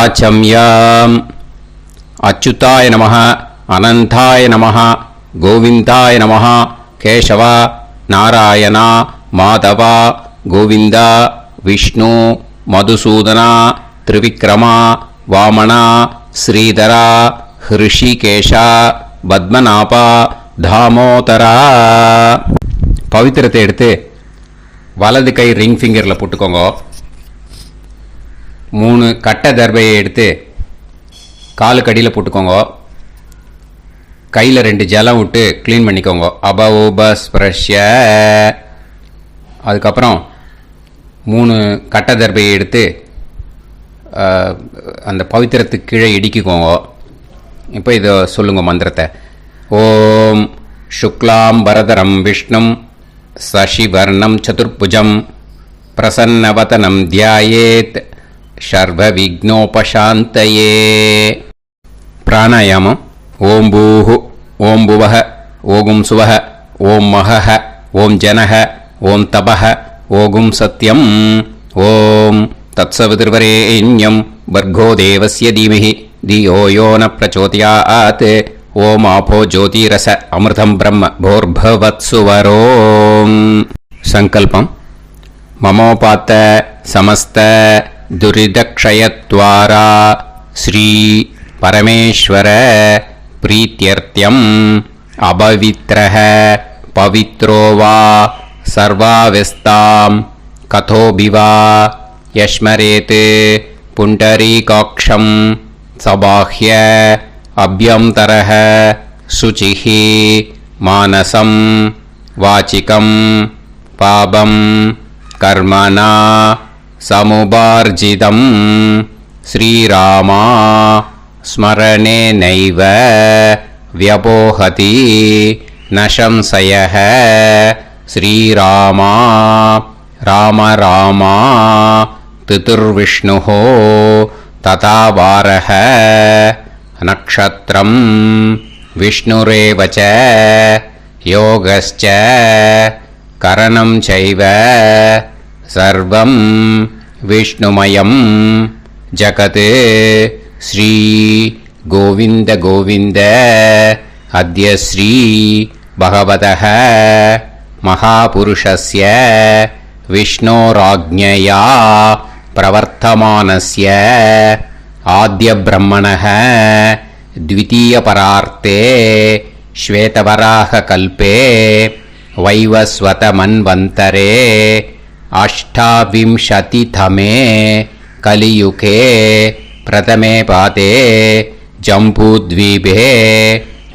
ஆச்சம்யம். அச்சுதாய நமः, அனந்தாய நமः, கோவிந்தாய நமः, கேசவ, நாராயணா, மாதவா, கோவிந்தா, விஷ்ணு, மதுசூதனா, திரிவிக்ரமா, வாமனா, ஸ்ரீதரா, ஹிருஷிகேஷா, பத்மநாபா, தாமோதரா. பவித்திரத்தை எடுத்து வலது கை ரிங் ஃபிங்கரில் போட்டுக்கோங்க. 3 கட்டை தர்பையை எடுத்து காலுக்கடியில் போட்டுக்கோங்க. கையில் 2 ஜலம் விட்டு க்ளீன் பண்ணிக்கோங்க. அபௌபஸ்பிரஷ்ய. அதுக்கப்புறம் 3 கட்டை தர்பையை எடுத்து அந்த பவித்திரத்துக்கு கீழே இடிக்கிக்கோங்க. இப்போ இதை சொல்லுங்க மந்திரத்தை. ஓம் சுக்லாம் வரதரம் விஷ்ணும் சசிவர்ணம் சதுர்புஜம் பிரசன்னவதனம் தியாயேத் சர்வ விக்னோபசாந்தயே. பிராணாயாமம். ஓம் பூஹு, ஓம் புவஹ, ஓகும் சுவஹ, ஓம் மஹஹ, ஓம் ஜனஹ, ஓம் தபஹ, ஓகும் சத்யம். ஓம் தத்சவிதுர்வரேண்யம் வர்கோ தேவஸ்ய தீமஹி தியோ யோ ந பிரச்சோதயாத். ஓம் ஆபோ ஜோதிரச அமிர்தம் பிரம்ம போர்பவத்சுவரோம். சங்கல்பம். மமோபாத்த சமஸ்த துரிதக்ஷயத்வாரா ஸ்ரீ பரமேஸ்வர பிரீத்யர்த்தியம் அபவித்ரஹ பவித்ரோ வா சர்வாவஸ்தாம் கதோபிவா யஸ்மரேத் புண்டரீகாக்ஷம் சபாஹ்ய அப்யந்தரஹ சுசிஹ மானசம் வாசிகம் பாபம் கர்மணா சமுபார்ஜிதம் ஸ்ரீராமா ஸ்மரணேனைவ வ்யபோஹதி நசம்சயஹ. ஸ்ரீராமா ராம ராமா திதுர்விஷ்ணுஹ ததா வாரஹ. நக்ஷத்ரம் விஷ்ணுரேவ ச யோகஸ்ச கரணம் சைவ சர்வம் விஷ்ணுமயம் ஜகத். ஸ்ரீ கோவிந்த கோவிந்த. அத்ய ஸ்ரீ பகவதः மகாபுருஷஸ்ய விஷ்ணோராஜ்ஞயா பிரவர்த்தமானஸ்ய ஆத்ய பிரம்மணः த்விதீயபரார்த்தே ஸ்வேதவராக கல்பே வைவஸ்வத மன்வந்தரே அஷ்டாவிம்சதிதமே கலியுகே பிரதமே பாதே ஜம்பூத்வீபே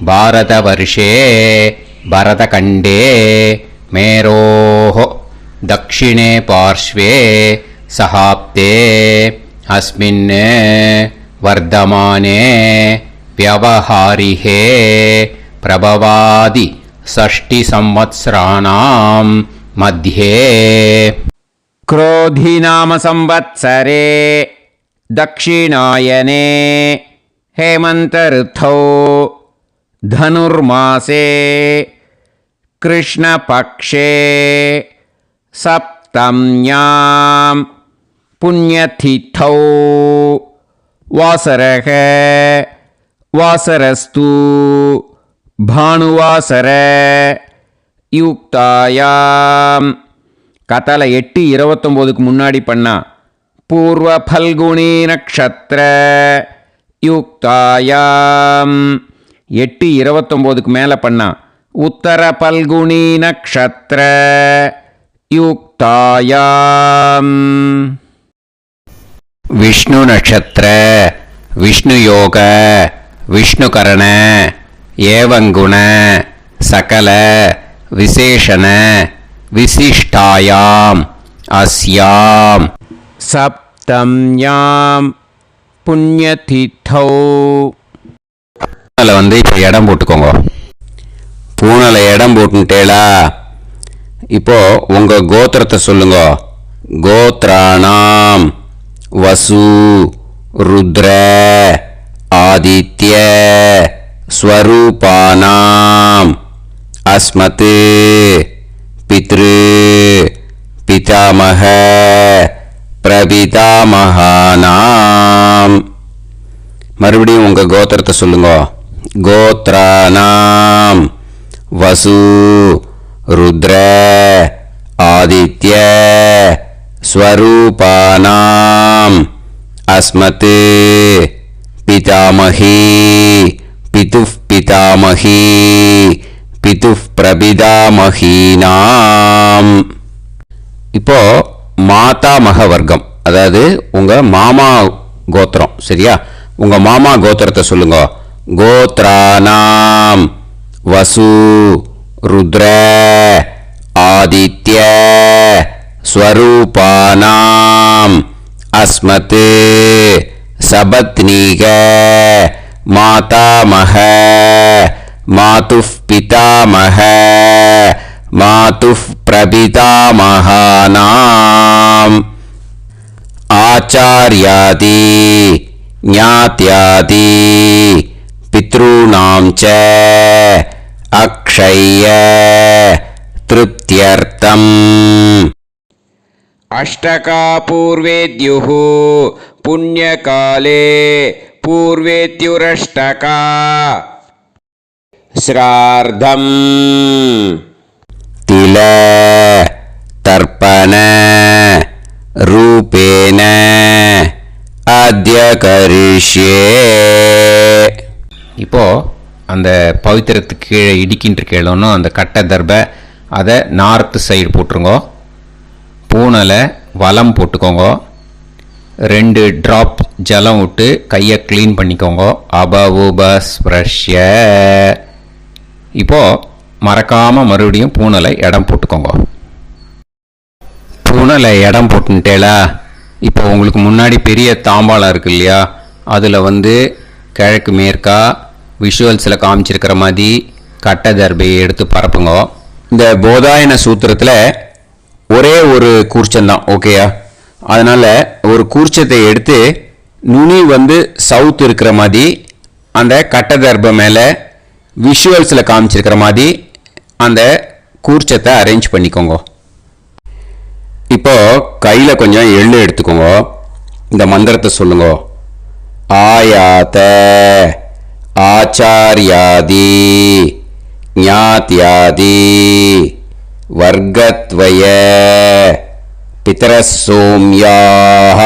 பாரதவர்ஷே பரதகண்டே மேரோः தக்ஷிணே பார்ஷ்வே சஹாப்தே அஸ்மின் வர்தமானே व्यवहारिहे प्रभवादि षष्टि संवत्सराणां मध्ये क्रोधी नाम संवत्सरे दक्षिणायने हेमंत ऋतौ धनुर्मासे कृष्णपक्षे सप्तम्यां पुण्यतिथौ वासरः வாசரஸ்து பானுவாசர யுக்தாயாம். கத்தலை 8:29க்கு முன்னாடி பண்ணா பூர்வ பல்குனி நக்ஷத்திர யுக்தாயாம். 8:29க்கு மேலே பண்ணா உத்தர பல்குனி நக்ஷத்திர யுக்தாயாம். விஷ்ணு நட்சத்திர விஷ்ணு யோக விஷ்ணுகரண ஏவங்குண சகல விசேஷண விசிஷ்டாயாம் அஸ்யாம் சப்தம்யாம் புண்ணியதிதௌ. பூனலை இப்போ இடம் போட்டுக்கோங்க. பூனலை இடம் போட்டுட்டேளா? இப்போ உங்க கோத்திரத்தை சொல்லுங்க. கோத்ராணாம் வசு ருத்ர ஆதித்ய ஸ்வரூபானாம் அஸ்மத் பித்ரு பிதாமக பிரபிதாமகானாம் மறுபடியும் உங்கள் கோத்திரத்தை சொல்லுங்க. கோத்ரானாம் வசு ருத்ர ஆதித்ய ஸ்வரூபானாம் அஸ்மத் பிதாமகி பிதுஃப் பிதாமகி பிதுஃப் பிரபிதாமகீனாம். இப்போ மாதாமக வர்க்கம், அதாவது உங்க மாமா கோத்திரம். சரியா? உங்க மாமா கோத்திரத்தை சொல்லுங்க. கோத்ரானாம் வசு ருத்ர ஆதித்ய ஸ்வரூபானாம் அஸ்மத் சபத்னீக மாதாமக மாதுஃப் பிதாமக மாதுஃப் பிரபிதாமகானாம் ஆச்சார்யாதி ஞாத்யாதி பித்ருணாம் ச அக்ஷய திருப்தியர்த்தம். அஷ்டகா பூர்வேத்யுः புண்ணியகாலே பூர்வேத்யுரஷ்டகா ஸ்ரார்த்தம் தில தர்ப்பண ரூபேன அத்ய கரிஷ்யே. இப்போ அந்த பவித்திரத்துக்கு கீழே இடிக்கின்ற கீழே அந்த கட்டை தர்பை அதை நார்த்து சைடு போட்டுருங்க. பூனலை வலம் போட்டுக்கோங்க. 2 ட்ராப் ஜலம் விட்டு கையை க்ளீன் பண்ணிக்கோங்க. அபவுபஸ்ப்ரஷ்ய. இப்போ மறக்காமல் மறுபடியும் பூனலை இடம் போட்டுக்கோங்க. பூனலை இடம் போட்டுட்டேலா? இப்போ உங்களுக்கு முன்னாடி பெரிய தாம்பாளம் இருக்கு இல்லையா, அதில் கிழக்கு மேற்கா விஷுவல்ஸில் காமிச்சிருக்கிற மாதிரி கட்டை தர்பையை எடுத்து பரப்புங்க. இந்த போதாயன சூத்திரத்தில் ஒரே ஒரு கூர்ச்சந்தான், ஓகேயா? அதனால் ஒரு கூர்ச்சத்தை எடுத்து நுனி சவுத் இருக்கிற மாதிரி அந்த கட்டை தர்பை மேலே விஷுவல்ஸில் காமிச்சிருக்கிற மாதிரி அந்த கூர்ச்சத்தை அரேஞ்ச் பண்ணிக்கோங்க. இப்போ கையில் கொஞ்சம் எள்ளு எடுத்துக்கோங்க. இந்த மந்திரத்தை சொல்லுங்க. ஆயாத ஆச்சார்யாதி ஞாத்யாதி வர்க்கத்வய பிதரசோம்யாஹ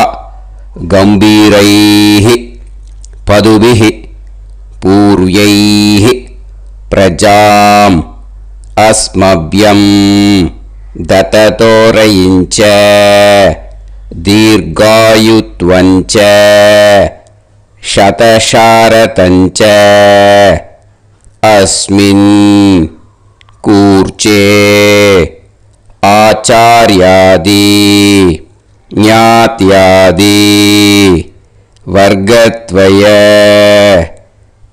கம்பீரைஹி பதுபிஹி பூர்வைஹி பிரஜாம் அஸ்மப்யம் தததோரயிஞ்ச தீர்காயுத்வஞ்ச சதசாரதஞ்ச அஸ்மின் கூர்ச்சே ஆச்சார்யாதி ஞாத்யாதி வர்க்கத்வய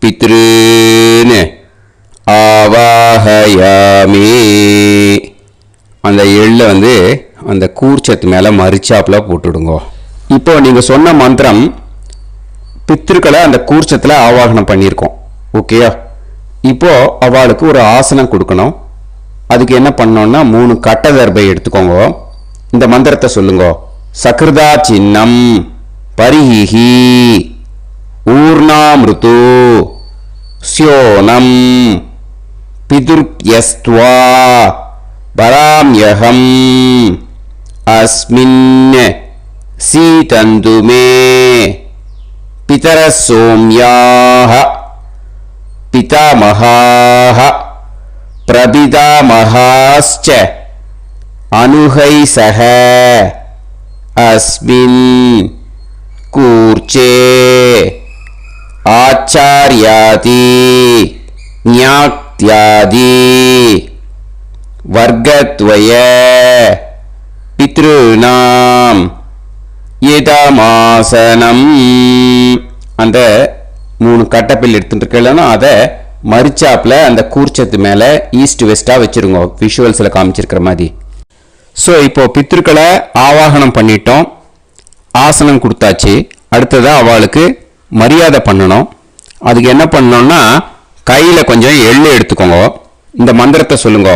பித்ருன் ஆவாஹயாமி. அந்த எள்ளை அந்த கூர்ச்சத்து மேலே மரிச்சாப்பில் போட்டுடுங்க. இப்போ நீங்கள் சொன்ன மந்திரம் பித்ருக்களை அந்த கூர்ச்சத்தில் ஆவாகனம் பண்ணியிருக்கோம், ஓகேயா? இப்போ அவளுக்கு ஒரு ஆசனம் கொடுக்கணும். அதுக்கு என்ன பண்ணோம்னா 3 கட்டை தர்பை எடுத்துக்கோங்க. இந்த மந்திரத்தை சொல்லுங்க. சக்ருதா சின்னம் பரிஹி ஊர்ணாமிருத்து ஸ்யோனம் பிதுர்யஸ்த்வா பராம்யகம் அஸ்மின் சீதந்து மே பிதரசோம்யாஹ பிதாமகாஹ பிரபிதாமகாஸ்ச அனுஹைசஹ அஸ்மின் கூர்ச்சே ஆச்சார்யாதி ஞாத்யாதி வர்க்கத்வய பித்ருநாம் இதமாசனம். அந்த 3 கட்டப்பில் எடுத்துட்டு இருக்கலன்னா அதை மரிச்சாப்பில் அந்த கூர்ச்சத்து மேலே ஈஸ்ட் வெஸ்ட்டாக வச்சுருங்க, விஷுவல்ஸில் காமிச்சிருக்கிற மாதிரி. ஸோ இப்போ பித்ருக்களை ஆவாகனம் பண்ணிட்டோம், ஆசனம் கொடுத்தாச்சு. அடுத்ததாக அவளுக்கு மரியாதை பண்ணணும். அதுக்கு என்ன பண்ணணும்னா கையில் கொஞ்சம் எள்ளு எடுத்துக்கோங்க. இந்த மந்திரத்தை சொல்லுங்க.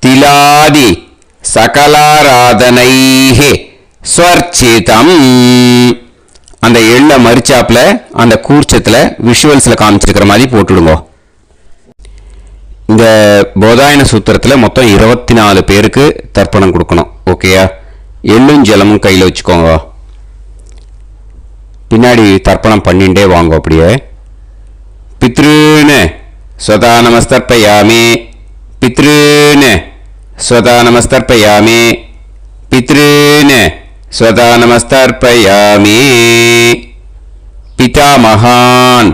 திலாதி சகலாராதனைஹி ஸ்வர்ச்சிதம் அந்த எள்ள மரிச்சாப்புல அந்த கூர்ச்சத்தில் விஷுவல்ஸில் காமிச்சிருக்கிற மாதிரி போட்டுடுங்க. இந்த போதாயன சூத்திரத்தில் மொத்தம் 24 பேருக்கு தர்ப்பணம் கொடுக்கணும். ஓகேயா? எள்ளும் ஜலமும் கையில் வச்சுக்கோங்க. பின்னாடி தர்ப்பணம் பண்ணிண்டே வாங்க. அப்படியே பித்ருன்னு ஸ்வதா நமஸ்தர்ப்பயாமி, பித்ருன்னு ஸ்வதா நமஸ்தர்ப்பயாமி, பித்ருன்னு ஸ்வதா நமஸ்தர்ப்பயாமி, பிதாமகான்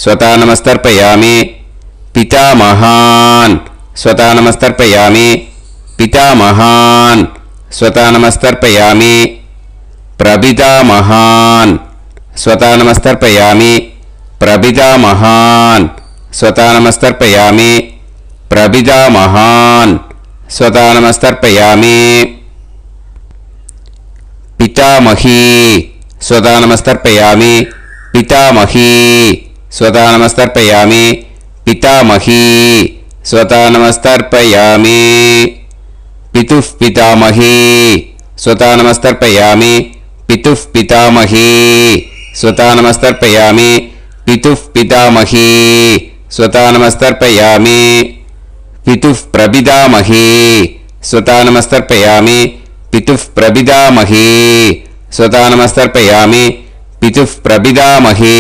ஸ்வதா நமஸ்தர்ப்பயாமி, பிதாமகான் ஸ்வதா நமஸ்தர்ப்பயாமி, பிதாமகான் ஸ்வதா நமஸ்தர்ப்பயாமி, பிரபிதாமகான் ஸ்வதா நமஸ்தர்ப்பயாமி, பிரபிதாமகான் ஸ்வதா நமஸ்தர்ப்பயாமி, பிரபிதாமகான் ஸ்வதா நமஸ்தர்ப்பயாமி, பிதாமகி ஸ்வதா நமஸ்தர்ப்பயாமி, பிதாமகி ஸ்வதா நமஸ்தர்ப்பயாமி, பிதாமகி ஸ்வதா நமஸ்தர்ப்பயாமி, பிதுஃப் பிதாமகி ஸ்வதா நமஸ்தர்ப்பயாமி, பிதுஃப் பிதாமகி ஸ்வதா நமஸ்தர்ப்பயாமி, பிதுஃப் பிதாமகி ஸ்வதா நமஸ்தர்ப்பயாமி, பிதுஃப் பிரபிதாமகி ஸ்வதா நமஸ்தர்ப்பயாமி, பிதுஃப் பிரபிதாமகி ஸ்வதா நமஸ்தர்ப்பயாமி, பிதுஃப் பிரபிதாமகி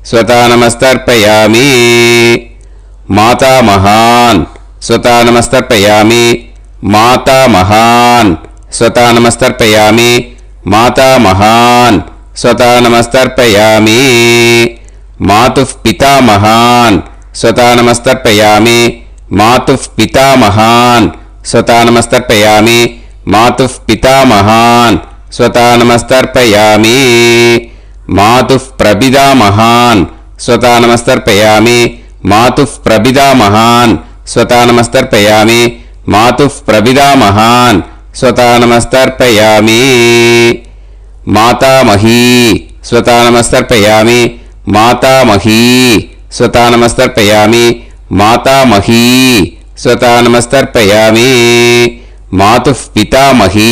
ஸ்வதா நமஸ்தர்ப்பயாமி, மாதாமகான் ஸ்வதா நமஸ்தர்ப்பயாமி, மாதாமகான் ஸ்வதா நமஸ்தர்ப்பயாமி, மாதாமகான் ஸ்வதா நமஸ்தர்ப்பயாமி, மாதுஃப் பிதாமகான் ஸ்வதா நமஸ்தர்ப்பயாமி, மாதுஃப் பிதாமகான் ஸ்வதா நமஸ்தர்ப்பயாமி, மாதுஃப் பிதாமகான் ஸ்வதா நமஸ்தர்ப்பயாமி, மாதுஃப் பிரபிதாமகான் ஸ்வதா நமஸ்தர்ப்பயாமி, மாதுஃப் பிரபிதாமகான் ஸ்வதா நமஸ்தர்ப்பயாமி, மாதுஃப் பிரபிதாமகான் ஸ்வதா நமஸ்தர்ப்பயாமி, மாதாமகி ஸ்வதா நமஸ்தர்ப்பயாமி, மாதாமகி ஸ்வதா நமஸ்தர்ப்பயாமி, மாதாமகி ஸ்வதா நமஸ்தர்ப்பயாமி, மாதுஃப் பிதாமகி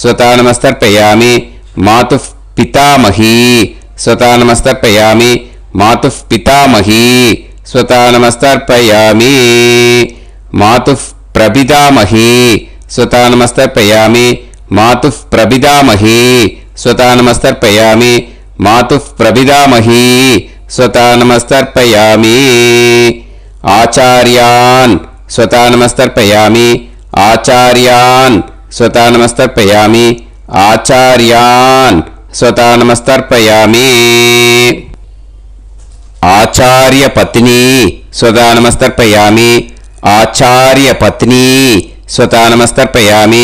ஸ்வதா நமஸ்தர்ப்பயாமி, மாதுஃப் பிதாமகி ஸ்வதா நமஸ்தர்ப்பயாமி, மாதுஃப் பிதாமகி ஸ்வதா நமஸ்தர்ப்பயாமி, மாதுஃப் பிரபிதாமகி ஸ்வதா நமஸ்தர்ப்பயாமி, மாதுஃப் பிரபிதாமகி ஸ்வதா நமஸ்தர்ப்பயாமி, மாதுஃப் பிரபிதாமகி ஸ்வதா நமஸ்தர்ப்பயாமி, ஆச்சார்யான் ஸ்வதா நமஸ்தர்ப்பயாமி, ஆச்சார்யான் ஸ்வதா நமஸ்தர்ப்பயாமி, ஆச்சார்யான் ஸ்வதா நமஸ்தர்ப்பயாமி, ஆச்சார்ய பத்னி ஸ்வதா நமஸ்தர்ப்பயாமி, ஆச்சார்ய பத்னி ஸ்வதா நமஸ்தர்ப்பயாமி,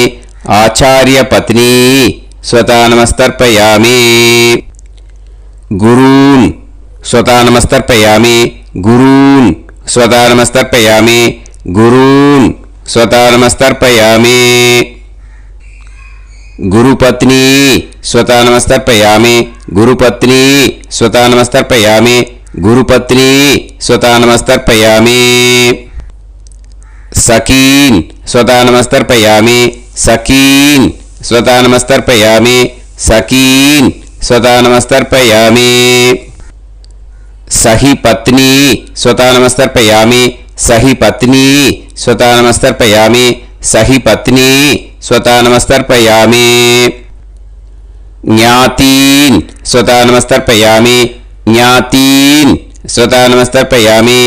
ஆச்சார்ய பத்னி ஸ்வதா நமஸ்தர்ப்பயாமி, குரூன் ஸ்வதா நமஸ்தர்ப்பயாமி, குரூன் ஸ்வதா நமஸ்தர்ப்பயாமி, குரூன் ஸ்வதா நமஸ்தர்ப்பயாமி, குருபத்னி ஸ்வதா நமஸ்தர்ப்பயாமி, குருபத்னி ஸ்வதா நமஸ்தர்ப்பயாமி, குருபத்னி ஸ்வதா நமஸ்தர்ப்பயாமி, சகீன் ஸ்வதா நமஸ்தர்ப்பயாமி, சகீன் ஸ்வதா நமஸ்தர்ப்பயாமி, சகீன் ஸ்வதா நமஸ்தர்ப்பயாமி, சஹி பத்னி ஸ்வதா நமஸ்தர்ப்பயாமி, சஹி பத்னி ஸ்வதா நமஸ்தர்ப்பயாமி, சஹி பத்னி ஸ்வதா நமஸ்தர்ப்பயாமி, ஞாதீன் ஸ்வதா நமஸ்தர்ப்பயாமி, ஞாதீன் ஸ்வதா நமஸ்தர்ப்பயாமி,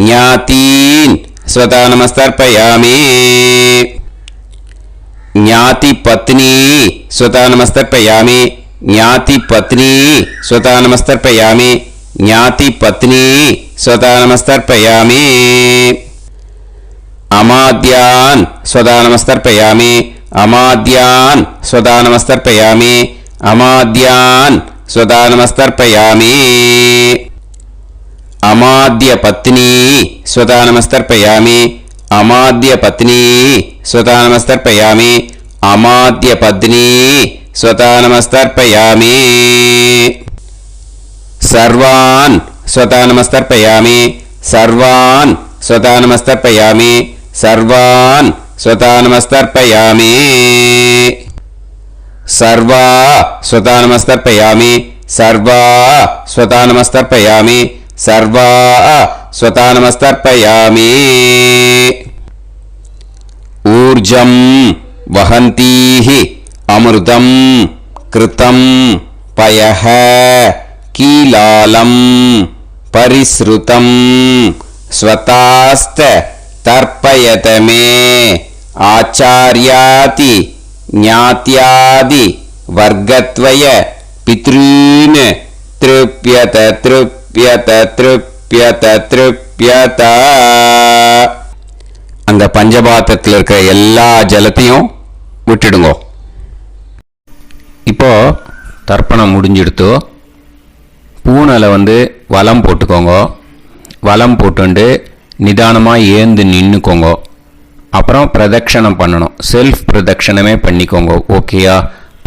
ஞாதீன் ஸ்வதா நமஸ்தர்ப்பயாமி, ஞாதி பத்னி ஸ்வதா நமஸ்தர்ப்பயாமி, ஞாதி பத்னி ஸ்வதா நமஸ்தர்ப்பயாமி, ஞாதி பத்னி ஸ்வதா நமஸ்தர்ப்பயாமி, அமாத்யான் ஸ்வதா நமஸ்தர்ப்பயாமி, அமாத்யான் ஸ்வதா நமஸ்தர்ப்பயாமி, அமாத்யான் ஸ்வதா நமஸ்தர்ப்பயாமி, அமாத்ய பத்னி ஸ்வதா நமஸ்தர்ப்பயாமி, அமாத்ய பத்னி ஸ்வதா நமஸ்தர்ப்பயாமி, அமாத்ய பத்னி ஸ்வதா நமஸ்தர்ப்பயாமி, சர்வான் ஸ்வதா நமஸ்தர்ப்பயாமி, சர்வான் ஸ்வதா நமஸ்தர்ப்பயாமி, சர்வான் ஸ்வதா நமஸ்தர்ப்பயாமி, சர்வா ஸ்வதா நமஸ்தர்ப்பயாமி, சர்வா ஸ்வதானமஸ்தர்ப்பயாமி சர்வா ஸ்வதானமஸ்தர்ப்பயாமி ஊர்ஜம் வஹந்தீஹி அமிர்தம் கிருதம் பயஹ கீலாலம் பரிஸ்ருதம் ஸ்வதாஸ்த தர்ப்பயதமே ஆச்சார்யாதி ஞாத்யாதி வர்க்கத்வய பித்ரீன் த்ருப்யத த்ருப்யத த்ருப்யத த்ருப்யத. அந்த பஞ்சபாத்திரத்தில் இருக்கிற எல்லா ஜலத்தையும் விட்டுடுங்க. இப்போ தர்ப்பணம் முடிஞ்செடுத்தோ பூனலை வலம் போட்டுக்கோங்க. வலம் போட்டுண்டு நிதானமாக ஏந்து நின்றுக்கோங்க. அப்புறம் பிரதட்சணம் பண்ணணும். செல்ஃப் பிரதட்சணமே பண்ணிக்கோங்க. ஓகேயா?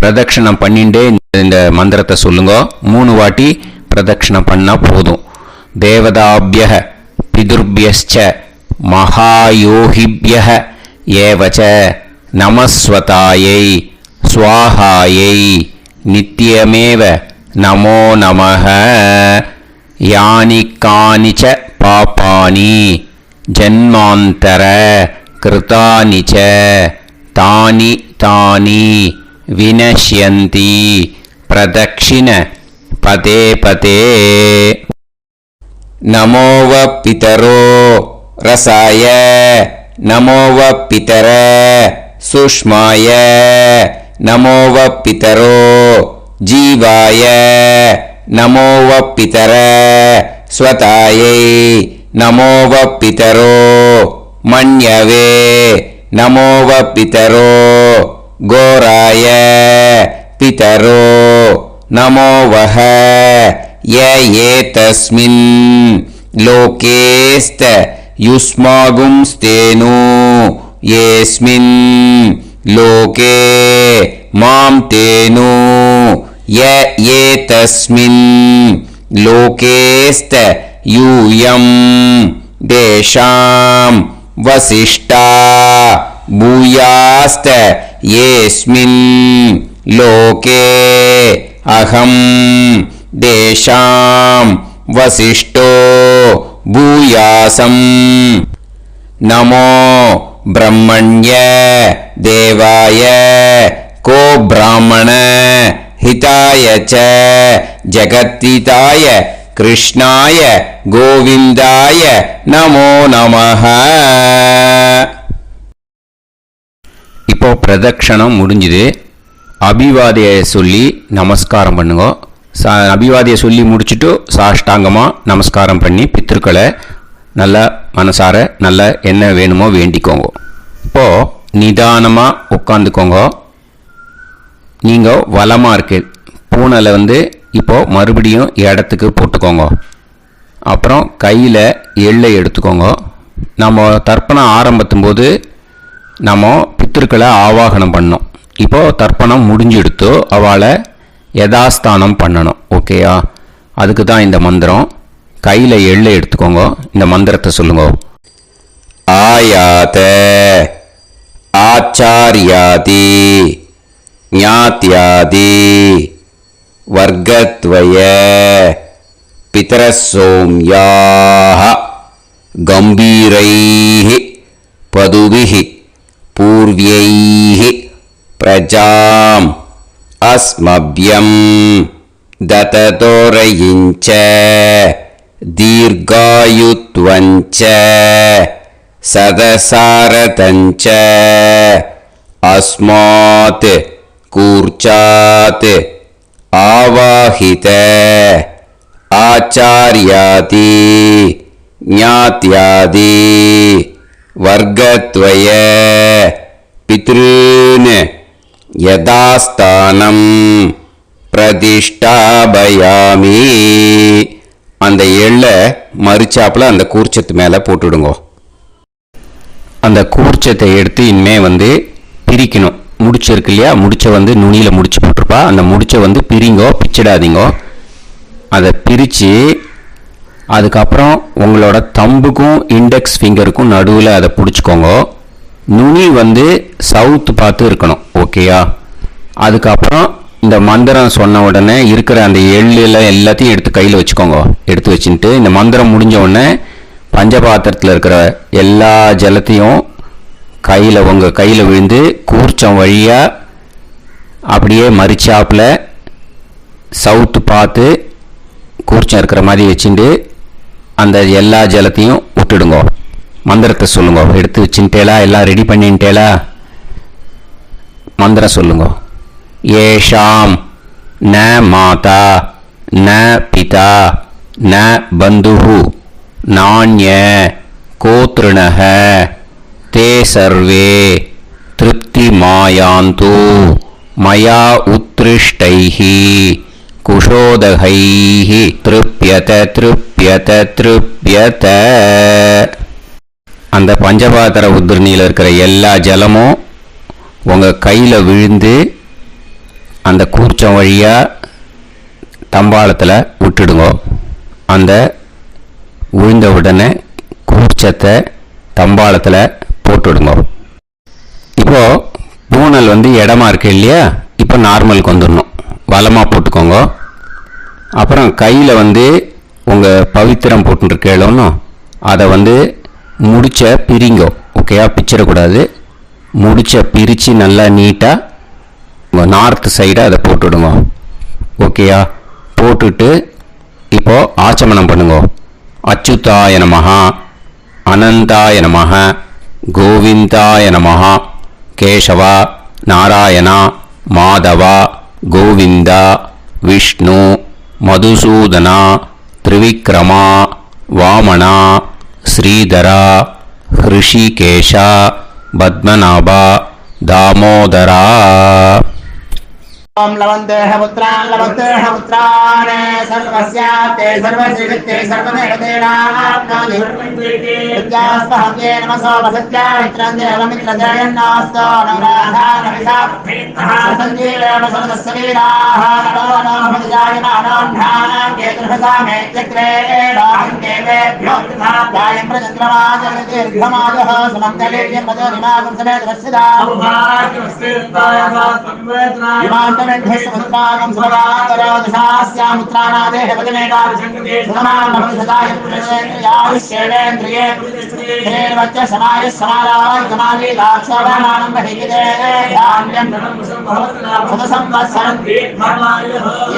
பிரதட்சணம் பண்ணிண்டே இந்த மந்திரத்தை சொல்லுங்க. 3 வாட்டி பிரதட்சணம் பண்ணால் போதும். தேவதாபிய பிதுர்பியச்ச மகாயோகிபிய ஏவச்ச நமஸ்வதாயை ஸ்வாஹாயை நித்யமேவ நமோ நமஹ. யானி கானிச்ச பாபானி ஜன்மாந்தர கிருதானி ச தானி தானி வினஷ்யந்தி பிரதக்ஷிண பதே பதே. நமோவ பிதரோ ரசாய நமோவ பிதர சுஷ்மாய நமோவ பிதரோ ஜீவாய நமோவ பிதர ஸ்வதாயை நமோவ பிதரோ மன்யவே நமோவ பிதரோ கோராய பிதரோ நமோவஹ ய ஏதஸ்மின் லோகேஸ்த யுஸ்மாகும்ஸ்தேனு ஏஸ்மின் லோகே மாம் தேனு ய ஏதஸ்மின் லோகேஸ்த யூயம் தேஷாம் வசிஷ்டா பூயாஸ்த ஏஸ்மின் லோகே அகம் தேஷாம் வசிஷ்டோ பூயாசம். நமோ பிரம்மண்ய தேவாய கோ பிராமண ஹிதாய ச ஜகத்ஹிதாய கிருஷ்ணாய கோவிந்தாய நமோ நமஹ. இப்போ பிரதட்சணம் முடிஞ்சுது. அபிவாதியை சொல்லி நமஸ்காரம் பண்ணுங்க. அபிவாதியை சொல்லி முடிச்சுட்டு சாஷ்டாங்கமாக நமஸ்காரம் பண்ணி பித்ருக்களை நல்லா மனசார நல்லா என்ன வேணுமோ வேண்டிக்கோங்க. இப்போது நிதானமாக உட்காந்துக்கோங்க. நீங்கள் வலமாக இருக்கு பூனலை இப்போது மறுபடியும் இடத்துக்கு போட்டுக்கோங்க. அப்புறம் கையில் எள்ளை எடுத்துக்கோங்க. நம்ம தர்ப்பணம் ஆரம்பித்தும் போது நம்ம பித்திருக்களை ஆவாகனம் பண்ணோம். இப்போது தர்ப்பணம் முடிஞ்செடுத்தோ அவளை யதாஸ்தானம் பண்ணணும். ஓகேயா? அதுக்கு தான் இந்த மந்திரம். கையில் எள்ளை எடுத்துக்கோங்க. இந்த மந்திரத்தை சொல்லுங்க. ஆயாத ஆச்சாரியாதி ஞாத்யாதி வர்க்கத்வய பிதரசோம்யாஹ கம்பீரைஹ பதுபிஹ பூர்வ்யைஹ பிரஜாம் அஸ்மப்யம் தததோரயிஞ்ச தீர்காயுத்வஞ்ச சதசாரதஞ்ச அஸ்மாத் கூர்ச்சாத் ஆவாஹித ஆச்சார்யாதி ஞாத்யாதி வர்க்கத்வய பித்ருன் யதாஸ்தானம் பிரதிஷ்டாபயாமி. அந்த எள்ளை மறிச்சாப்பில் அந்த கூர்ச்சத்து மேலே போட்டுடுங்க. அந்த கூர்ச்சத்தை எடுத்து இனிமே பிரிக்கணும். முடிச்சு இருக்கு இல்லையா? முடிச்சை நுனியில் முடிச்சு போட்டிருப்பா. அந்த முடிச்சை பிரிங்கோ, பிச்சிடாதீங்கோ. அதை பிரித்து அதுக்கப்புறம் உங்களோட தம்புக்கும் இண்டெக்ஸ் ஃபிங்கருக்கும் நடுவில் அதை பிடிச்சிக்கோங்க. நுனி சவுத்து பார்த்து இருக்கணும். ஓகேயா? அதுக்கப்புறம் இந்த மந்திரம் சொன்ன உடனே இருக்கிற அந்த எள்ளில் எல்லாத்தையும் எடுத்து கையில் வச்சுக்கோங்க. எடுத்து வச்சுட்டு இந்த மந்திரம் முடிஞ்ச உடனே பஞ்சபாத்திரத்தில் இருக்கிற எல்லா ஜலத்தையும் உங்கள் கையில் விழுந்து கூர்ச்சம் வழியாக அப்படியே மறிச்சாப்பில் சவுத்து பார்த்து கூர்ச்சம் இருக்கிற மாதிரி வச்சுட்டு அந்த எல்லா ஜலத்தையும் விட்டுடுங்க. மந்திரத்தை சொல்லுங்க. எடுத்து வச்சுட்டேலா? எல்லாம் ரெடி பண்ணிட்டேலா? மந்திரம் சொல்லுங்க. ஏஷாம் ந மாதா ந பிதா ந பந்துஹு நாண்ய கோத்ருணஹ தே சர்வே திருப்தி மாயாந்து மயா உத்ருஷ்டைஹி குஷோதகைஹி திருப்யத திருப்யத திருப்யத. அந்த பஞ்சபாத்திர உத்ரணியில் இருக்கிற எல்லா ஜலமும் உங்கள் கையில் விழுந்து அந்த கூர்ச்சம் வழியாக தம்பாளத்தில் விட்டுடுங்க. அந்த விழுந்த உடனே கூர்ச்சத்தை தம்பாளத்தில் போட்டுடுங்க. இப்போது பூனல் இடமா இருக்கு இல்லையா? இப்போ நார்மலுக்கு வந்துடணும். வலமாக போட்டுக்கோங்க. அப்புறம் கையில் உங்கள் பவித்திரம் போட்டுருக்கேளோன்னு அதை முடிச்ச பிரிங்கோ. ஓகேயா? பிச்சிடக்கூடாது. முடிச்ச பிரித்து நல்லா நீட்டாக நார்த் சைடை அதை போட்டுவிடுங்க. ஓகேயா? போட்டுட்டு இப்போது ஆச்சமனம் பண்ணுங்க. அச்சுதாய நமஹ அனந்தாய நமஹ கோவிந்தாய நமஹ கேசவா நாராயணா மாதவா கோவிந்தா விஷ்ணு மதுசூதனா திரிவிக்ரமா வாமனா ஸ்ரீதரா ஹிருஷிகேஷா பத்மநாபா தாமோதரா. ओम लवन्तेह पुत्रान् लवन्तेह पुत्रान् सर्वस्याते सर्वश्रीते सर्वदेवतेनाप्नोति विद्यास्महव्ये नमसो वसत्या मित्रन्देवमित्रजयन्नास्तो नवराधानविदाः सञ्जीवेन सर्वस्वीराः नमो भजायमानोऽन्धानां केतुर्भसामे चक्रे देवेभ्यो गायं प्रचन्द्रमाजगतिर्घमाजः समन्तलेभ्यं पदोनिमागं समेत वत्सिदा समुद्रागं सुभगान्तरादशास्यामुत्रानादेह वदनेकाविशङ्कते सुमान् भविष्यदाय पुरुषेन्द्रियायुष्येवेन्द्रिये हेर्वच्च समायः समाराय कमाली दाक्षाभामानं बहिविदे धान्यं सदसंवत्सरं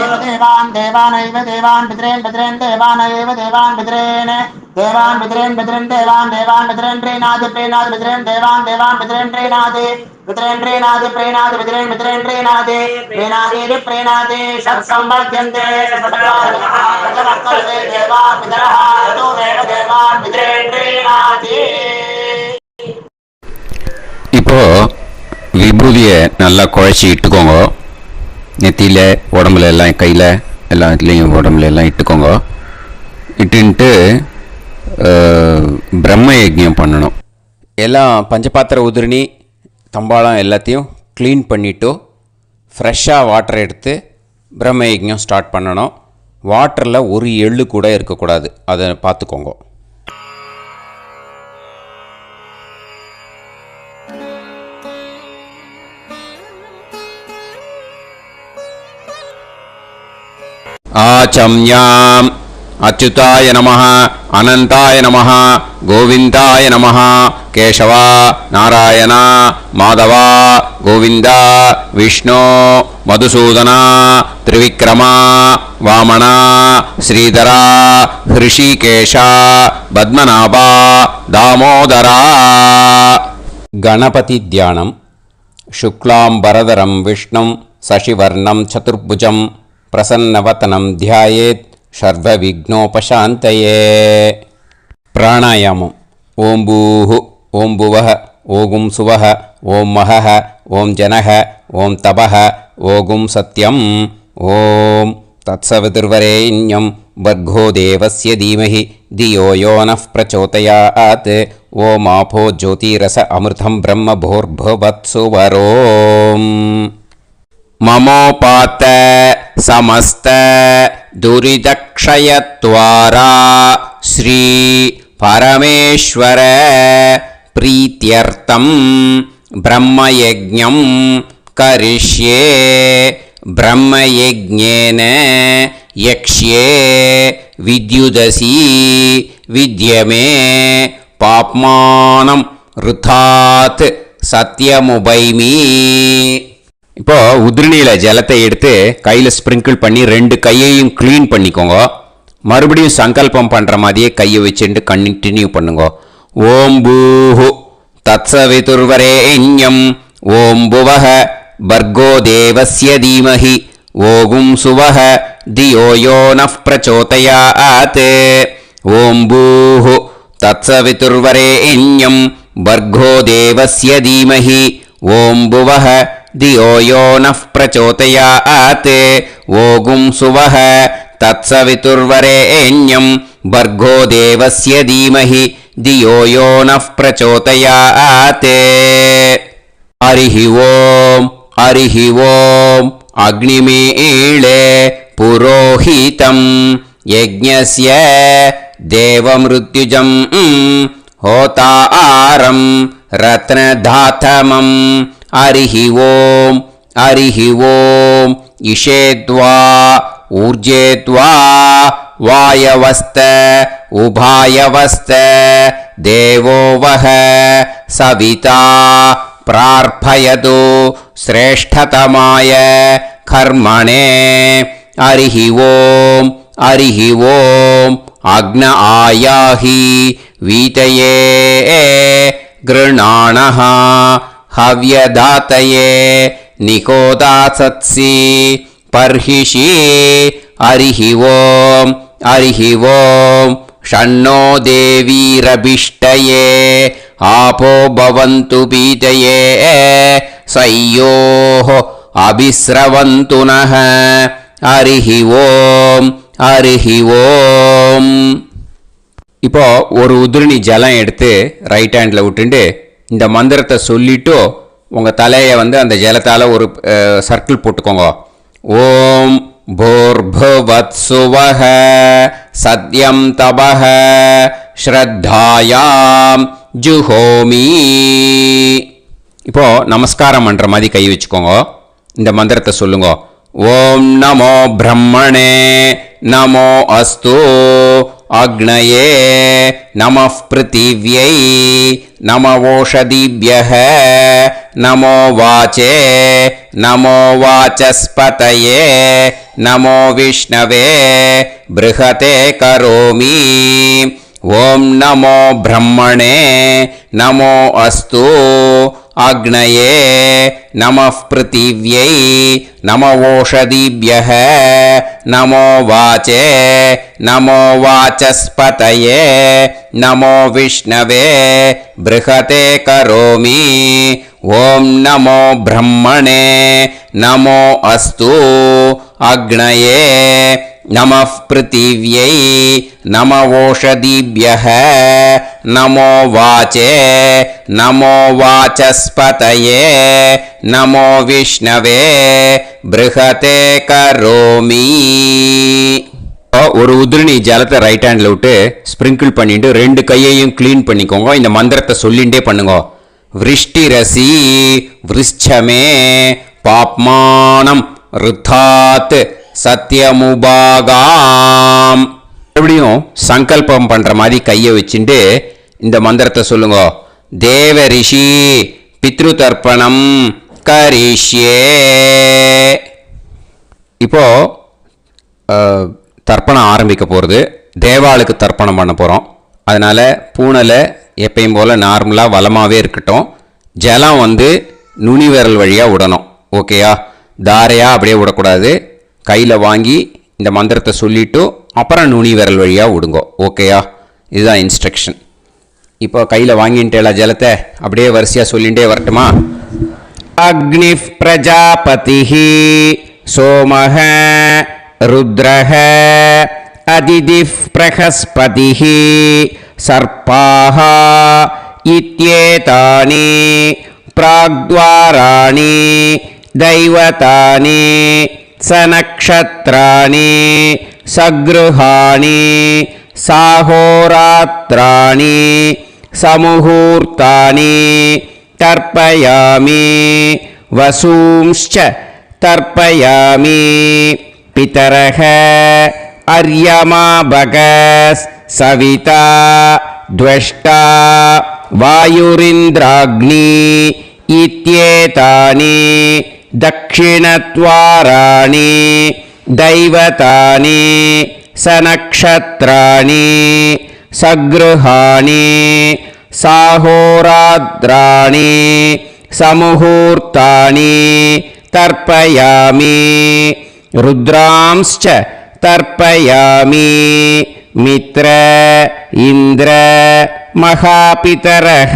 एव देवान् देवानैव देवान् पितॄन् पितॄन् देवानैव देवान् पितॄन् देवान् पितॄन् पितॄन् देवान् देवान् पितॄन् प्रीणाति प्रीणाति पितॄन् देवान् देवान् पितॄन् प्रीणाति पितॄन् प्रीणाति प्रीणाति पितॄन् पितॄन् प्रीणाति प्रीणाति प्रीणाति षट्संवर्ध्यन्ते षट्वर्तते देवान् पितरः ततो देव देवान् पितॄन् प्रीणाति. இப்போ விபூதியை நல்லா குழச்சி இட்டுக்கோங்க. நெத்தியில் உடம்புல எல்லாம் கையில் எல்லாம் இதுலேயும் உடம்புல எல்லாம் இட்டுக்கோங்க. இட்டுன்ட்டு பிரம்ம யஜ்ஞம் பண்ணணும். எல்லாம் பஞ்சபாத்திர உதிரணி தம்பாளம் எல்லாத்தையும் க்ளீன் பண்ணிவிட்டு ஃப்ரெஷ்ஷாக வாட்டர் எடுத்து பிரம்ம யஜ்ஞம் ஸ்டார்ட் பண்ணணும். வாட்டரில் ஒரு எள்ளு கூட இருக்கக்கூடாது. அதை பார்த்துக்கோங்க. ஆச்சம்யாம் அச்சுதாய நமஹ அனந்தாய நமஹ கோவிந்தாய நமஹ கேசவா நாராயணா மாதவா கோவிந்தா விஷ்ணு மதுசூதனா திரிவிக்ரமா வாமனா ஸ்ரீதரா ஹிருஷிகேஷா பத்மநாபா தாமோதரா. கணபதி தியானம். சுக்லாம்பரதரம் விஷ்ணும் சசிவர்ணம் சதுர்புஜம் பிரசன்னவதனம் தியாயேத் சர்வவிக்னோபசாந்தயே. பிராணாயாமம். ஓம் பூஹு ஓம் புவஹ ஓகும் சுவஹ ஓம் மஹஹ ஓம் ஜனஹ ஓம் தபஹ ஓகும் சத்யம். ஓம் தத்சவிதுர்வரேண்யம் வர்கோ தேவஸ்ய தீமஹி தியோ யோ நः பிரச்சோதயாத். ஓம் ஆபோ ஜோதிரஸ அமிர்தம் பிரம்ம பூர்புவத்சு வரோம். மமோபாத்த சமஸ்த துரிதக்ஷயத்வாரா ஸ்ரீ பரமேஸ்வர பிரீத்யர்த்தம் பிரம்மயஜ்ஞம் கரிஷ்யே. ब्रह्मयज्ञेन यक्ष्ये विद्युदसी विद्यमे पाप्मानं ऋथात् सत्यमुपैमि. இப்போ உதிரணியில் ஜலத்தை எடுத்து கையில் ஸ்ப்ரிங்கிள் பண்ணி 2 கையையும் க்ளீன் பண்ணிக்கோங்க. மறுபடியும் சங்கல்பம் பண்ணுற மாதிரியே கையை வச்சுட்டு கண்டினியூ பண்ணுங்க. ஓம் பூஹு தத்சவிதுர்வரேண்யம் ஓம் புவஹ பர்கோ தேவஸ்ய தீமஹி ஓகும் சுவஹ தியோ யோ நஃப் பிரச்சோதயாத். ஓம் பூஹு தத்சவிதுர்வரேண்யம் பர்கோ தேவஸ்ய தீமஹி ஓம் புவஹ தியோ யோ நஃப் பிரச்சோதயாத். ஓகும் சுவஹ तत्सवितुर्वरेण्यं भर्गो देवस्य धीमहि धियो यो नः प्रचोदयात्. हरिः ओम् हरिः ओम् अग्निमीळे पुरोहितं यज्ञस्य देवमृत्युजं होतारं रत्नधातमं. हरिः ओम् हरिः ओम् इषेद्वा ऊर्जेत्वा वायवस्त उभायवस्त देवो वः सविता प्रार्पयतु श्रेष्ठतमाय कर्मणे. हरिः ओम् हरिः ओम् अग्न आयाहि वीतये गृणाणः हव्यदातये निकोदासत्सि पर्हिषि. हरिः ओम् हरिः ओम् षण्णो देवीरभिष्टये आपो भवन्तु पीतये सयोः अभिस्रवन्तु नः. हरिः ओम् हरिः ओम्. இப்போ ஒரு உதிரணி ஜலம் எடுத்து ரைட் ஹேண்டில் விட்டுண்டு இந்த மந்திரத்தை சொல்லிட்டு உங்கள் தலையை அந்த ஜலத்தால் ஒரு சர்க்கிள் போட்டுக்கோங்க. ஓம் भूर्भुवत्सुवः सत्यं तपः श्रद्धायां जुहोमि. இப்போ நமஸ்காரம் பண்ற மாதிரி கை வச்சுக்கோங்க. இந்த மந்திரத்தை சொல்லுங்க. ஓம் நமோ பிரம்மணே நமோ அஸ்து அக்னயே நமः பிருத்திவ்யை நமோ ஓஷதிभ्यः நமோ வாச்சே நமோ வாசஸ்பதயே நமோ விஷ்ணவே ப்ருஹதே கரோமி. ஓம் நமோ பிரம்மணே நமோ அஸ்து அக்னயே நமः பிருத்திவ்யை நமோ ஓஷதிभ्यः நமோ வாச்சே நமோ வாசஸ்பதயே நமோ விஷ்ணவே ப்ருஹதே கரோமி. ஓம் நமோ பிரம்மணே நமோ அஸ்து அக்னயே நமः பிருத்திவ்யை நமோ ஓஷதிभ्यः நமோ வாச்சே நமோ வாசஸ்பதயே நமோ விஷ்ணவே ப்ருஹதே கரோமி. ஒரு உதிரணி ஜலத்தை ரைட் ஹேண்டில் விட்டு ஸ்ப்ரிங்கிள் பண்ணிட்டு 2 கையையும் க்ளீன் பண்ணிக்கோங்க. இந்த மந்திரத்தை சொல்லிகிட்டே பண்ணுங்க. விருஷ்டிரசி விருஷ்சமே பாப்மானம் ருத்தாத் சத்யமுபாகாம். மறுபடியும் சங்கல்பம் பண்ற மாதிரி கையை வச்சுட்டு இந்த மந்திரத்தை சொல்லுங்க. தேவ ரிஷி பித்ரு தர்ப்பணம் கரிஷ்யே. இப்போ தர்ப்பணம் ஆரம்பிக்க போகிறது. தேவாளுக்கு தர்ப்பணம் பண்ண போகிறோம். அதனால் பூனலை எப்பயும் போல் நார்மலாக வளமாகவே இருக்கட்டும். ஜலம் நுனி விரல் வழியாக விடணும். ஓகேயா? தாரையாக அப்படியே விடக்கூடாது. கையில் வாங்கி இந்த மந்திரத்தை சொல்லிவிட்டு அப்புறம் நுனி விரல் வழியாக விடுங்க. ஓகேயா? இதுதான் இன்ஸ்ட்ரக்ஷன். இப்போ கையில் வாங்கிட்டேல ஜலத்தை அப்படியே வரிசையாக சொல்லிகிட்டே வரட்டுமா? அக்னி பிரஜாபதி சோமஹ ருத்ரஹ அதிதி பிரகஸ்பதி சர்பாஹ இத்யேதானி பிராக்த்வாராணி தைவதானி சநக்ஷத்ராணி சக்ருஹாணி சாஹோராத்ராணி சமுஹூர்த்தானி தர்ப்பயாமி வசூம்ச்ச तर्पयामि पितरः अर्यमा भगस् सविता द्वष्टा वायुरिन्द्राग्नि इत्येतानि दक्षिणद्वाराणि दैवतानि सनक्षत्राणि सगृहाणि साहोरात्राणि समुहूर्तानि तर्पयामि रुद्रांश्च तर्पयामि मित्र इन्द्र महापितरः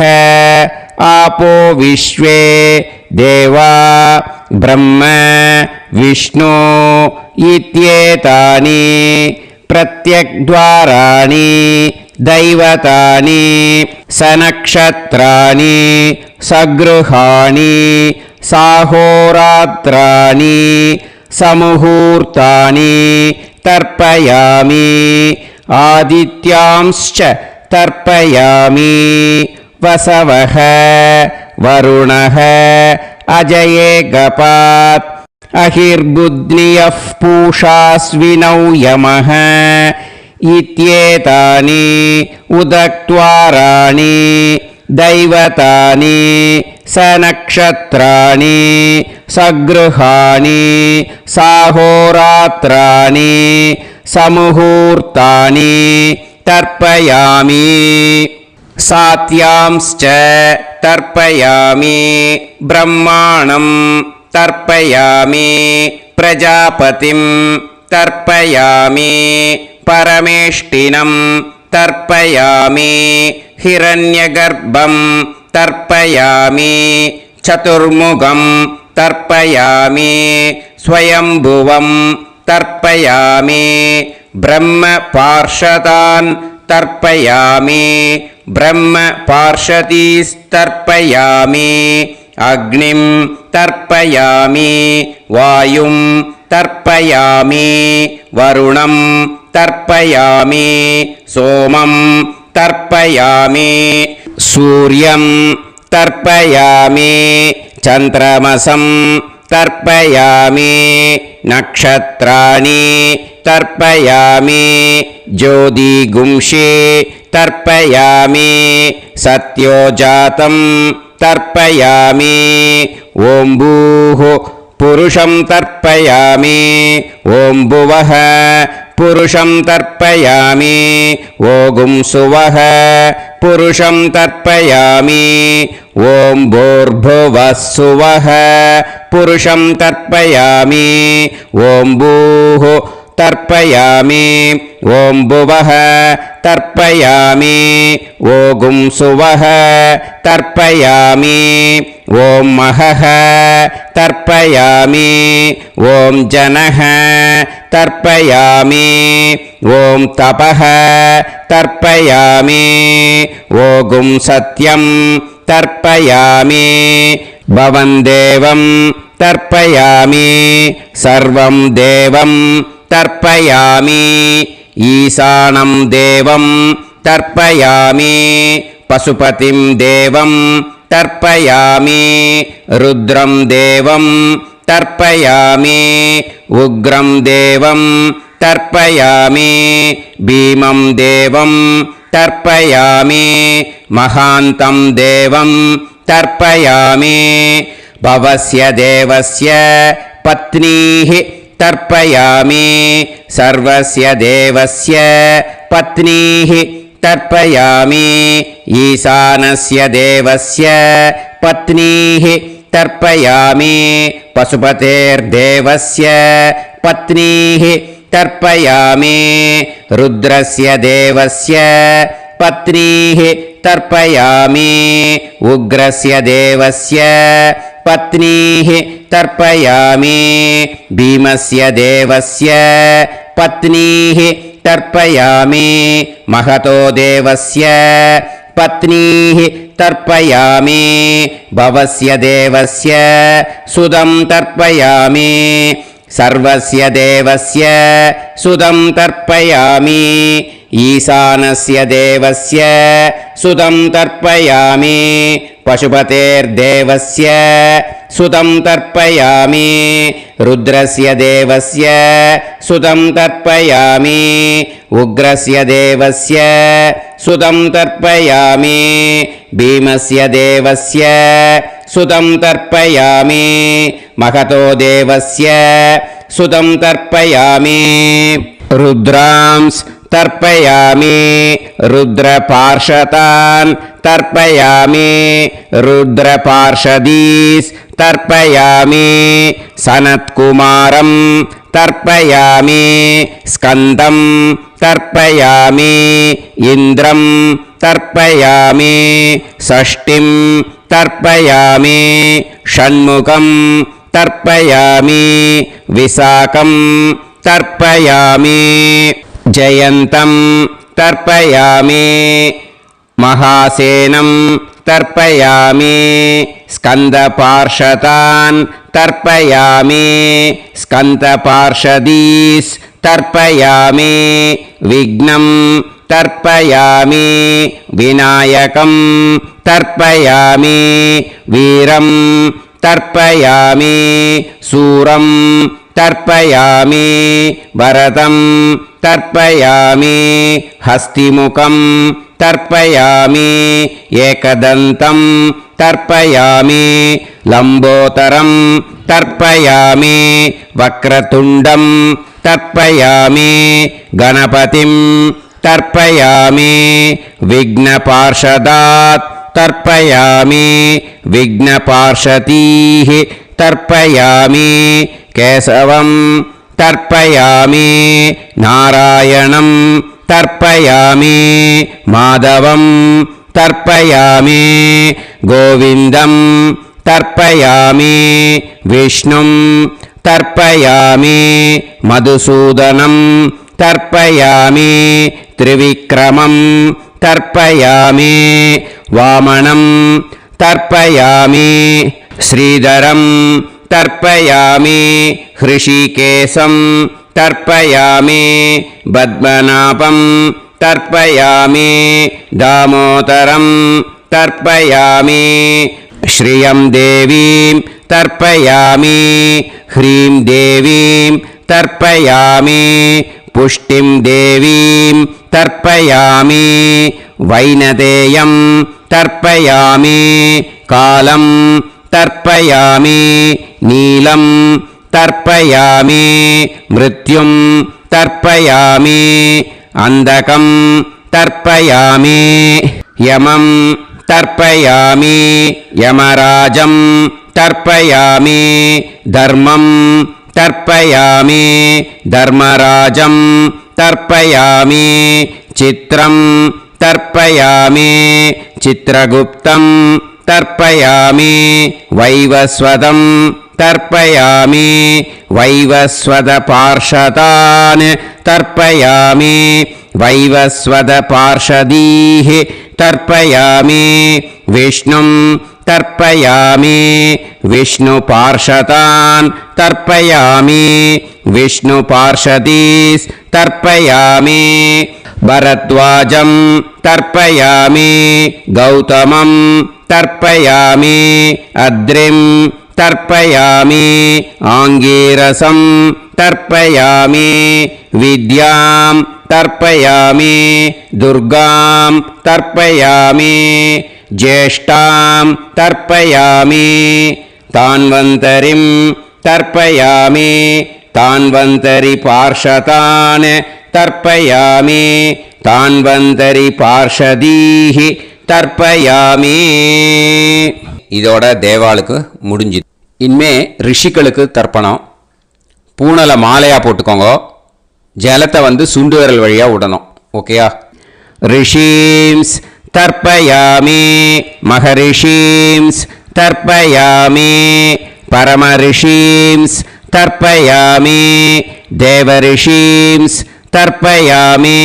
आपो विश्वे देवा ब्रह्म विष्णु इत्येतानि प्रत्यग्द्वाराणि दैवतानि सनक्षत्राणि सगृहाणि साहोरात्राणि समुहूर्तानि तर्पयामि आदित्यांश्च तर्पयामि वसवः वरुणः अजयेगपात् अहिर्बुद्नियः पूषास्विनौ यमः इत्येतानि उदक्त्वाराणि दैवतानि सनक्षत्राणि सगृहाणि साहोरात्राणि समुहूर्तानि तर्पयामि सात्यांश्च तर्पयामि ब्रह्माणं तर्पयामि प्रजापतिं तर्पयामि परमेष्टिनं तर्पयामि हिरण्यगर्भं तर्पयामि चतुर्मुखं तर्पयामि स्वयंभुवं तर्पयामि ब्रह्मपार्षदान् तर्पयामि ब्रह्मपार्षदीस्तर्पयामि अग्निं तर्पयामि वायुं तर्पयामि वरुणं तर्पयामि सोमं तर्पयामि सूर्यं तर्पयामि चन्द्रमसं तर्पयामि नक्षत्राणि तर्पयामि ज्योतिगुंषे तर्पयामि सत्योजातं तर्पयामि ॐ भूः पुरुषं तर्पयामि ॐ भुवः पुरुषं तर्पयामि ॐ सुवः पुरुषं तर्पयामि ॐ भूर्भुवः सुवः पुरुषं तर्पयामि ॐ भूः तर्पयामि ॐ भुवः तर्पयामि ॐ सुवः तर्पयामि ॐ महः तर्पयामि ॐ जनः तर्पयामि ॐ तपः तर्पयामि ॐ सत्यं तर्पयामि भवन् देवं तर्पयामि सर्वं देवं तर्पयामि ईशानं देवं तर्पयामि पशुपतिं देवं तर्पयामि रुद्रं देवं तर्पयामि उग्रं देवं तर्पयामि भीमं देवं तर्पयामि महान्तं देवं तर्पयामि भवस्य देवस्य पत्नीः तर्पयामि सर्वस्य देवस्य पत्नीः तर्पयामि ईशानस्य देवस्य पत्नीः तर्पयामि पशुपतेर्देवस्य पत्नीः तर्पयामि रुद्रस्य देवस्य पत्नीः तर्पयामि उग्रस्य देवस्य पत्नीः तर्पयामि भीमस्य देवस्य पत्नीः तर्पयामि महतो देवस्य पत्नीः तर्पयामि भवस्य देवस्य सुदं तर्पयामि सर्वस्य देवस्य सुदं तर्पयामि ईशानस्य देवस्य सुतं तर्पयामि पशुपतेर्देवस्य सुतं तर्पयामि रुद्रस्य देवस्य सुतं तर्पयामि उग्रस्य देवस्य सुतं तर्पयामि भीमस्य देवस्य सुतं तर्पयामि महतो देवस्य सुतं तर्पयामि रुद्रांस् तर्पयामि रुद्रपार्षदान् तर्पयामि रुद्रपार्षदीस् तर्पयामि सनत्कुमारं तर्पयामि स्कन्दं तर्पयामि इन्द्रं तर्पयामि षष्टिं तर्पयामि षण्मुखं तर्पयामि विशाखं तर्पयामि जयन्तं तर्पयामि महासेनं तर्पयामि स्कन्दपार्षदान् तर्पयामि स्कन्दपार्षदीस् तर्पयामि विघ्नं तर्पयामि विनायकं तर्पयामि वीरं तर्पयामि सूरं तर्पयामि वरदं तर्पयामि हस्तिमुखं तर्पयामि एकदन्तं तर्पयामि लम्बोदरं तर्पयामि वक्रतुण्डं तर्पयामि गणपतिं तर्पयामि विघ्नपार्षदात् तर्पयामि विघ्नपार्षदीः तर्पयामि केशवं तर्पयामि नारायणं तर्पयामि माधवं तर्पयामि गोविन्दं तर्पयामि विष्णुं तर्पयामि मधुसूदनं तर्पयामि त्रिविक्रमं तर्पयामि वामनं तर्पयामि श्रीधरं तर्पयामि हृषिकेशं तर्पयामि पद्मनाभं तर्पयामि दामोदरं तर्पयामि श्रियं देवीं तर्पयामि ह्रीं देवीं तर्पयामि पुष्टिं देवीं तर्पयामि वैनदेयं तर्पयामि कालं तर्पयामि नीलं तर्पयामि मृत्युं तर्पयामि अन्धकं तर्पयामि यमं तर्पयामि यमराजं तर्पयामि धर्मं तर्पयामि धर्मराजं तर्पयामि चित्रं तर्पयामि चित्रगुप्तं तर्पयामि वैवस्वतं तर्पयामि वैवस्वतपार्षदान् तर्पयामि वैवस्वतपार्षदीः तर्पयामि विष्णुं तर्पयामि विष्णुपार्षदान् तर्पयामि विष्णुपार्षदीस् तर्पयामि भरद्वाजं तर्पयामि गौतमं तर्पयामि अद्रिं तर्पयामि आङ्गीरसं तर्पयामि विद्यां तर्पयामि दुर्गां तर्पयामि ज्येष्ठां तर्पयामि तान्वन्तरिं तर्पयामि तान्वन्तरिपार्षदान् तर्पयामि तान्वन्तरिपार्षदीः தர்ப்பயாமி. இதோட தேவாளுக்கு முடிஞ்சுது. இனிமே ரிஷிகளுக்கு தர்ப்பணம். பூனலை மாலையாக போட்டுக்கோங்க. ஜலத்தை சுண்டு விரல் வழியாக விடணும். ஓகேயா? ரிஷீம்ஸ் தர்ப்பயாமி, மகரிஷீம்ஸ் தர்ப்பயாமி, பரமரிஷீம்ஸ் தர்ப்பயாமி, தேவரிஷீம்ஸ் தர்ப்பயாமி,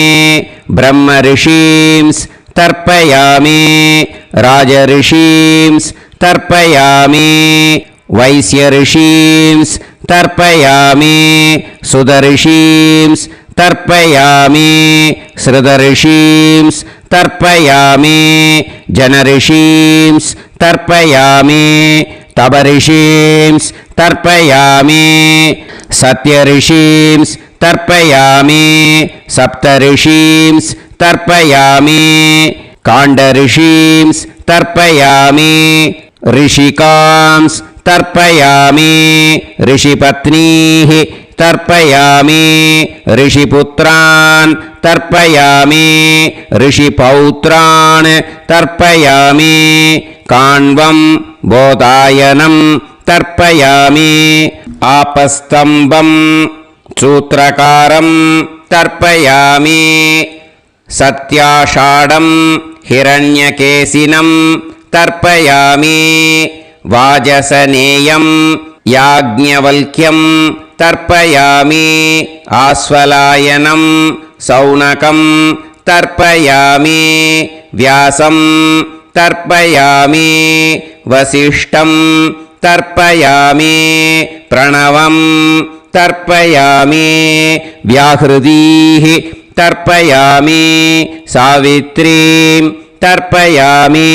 பிரம்மரிஷீம்ஸ் तर्पयामि, राजऋषींस् तर्पयामि, वैश्यऋषींस् तर्पयामि, सुदऋषींस् तर्पयामि श्रुतऋषींस् तर्पयामि जनऋषींस् तर्पयामि तपऋषींस् तर्पयामि सत्यऋषींस् तर्पयामि सप्तऋषींस् तर्पयामि काण्डऋषींस् तर्पयामि ऋषिकांस् तर्पयामि ऋषिपत्नीः तर्पयामि ऋषिपुत्रान् तर्पयामि ऋषिपौत्रान् तर्पयामि काण्वं बोधायनं तर्पयामि आपस्तम्भं सूत्रकारं तर्पयामि सत्याषाढं हिरण्यकेशिनं तर्पयामि वाजसनेयं याज्ञवल्क्यं तर्पयामि आस्वलायनं सौनकं तर्पयामि व्यासं तर्पयामि वसिष्ठं तर्पयामि प्रणवं तर्पयामि व्याहृतीः तर्पयामि सावित्रीं तर्पयामि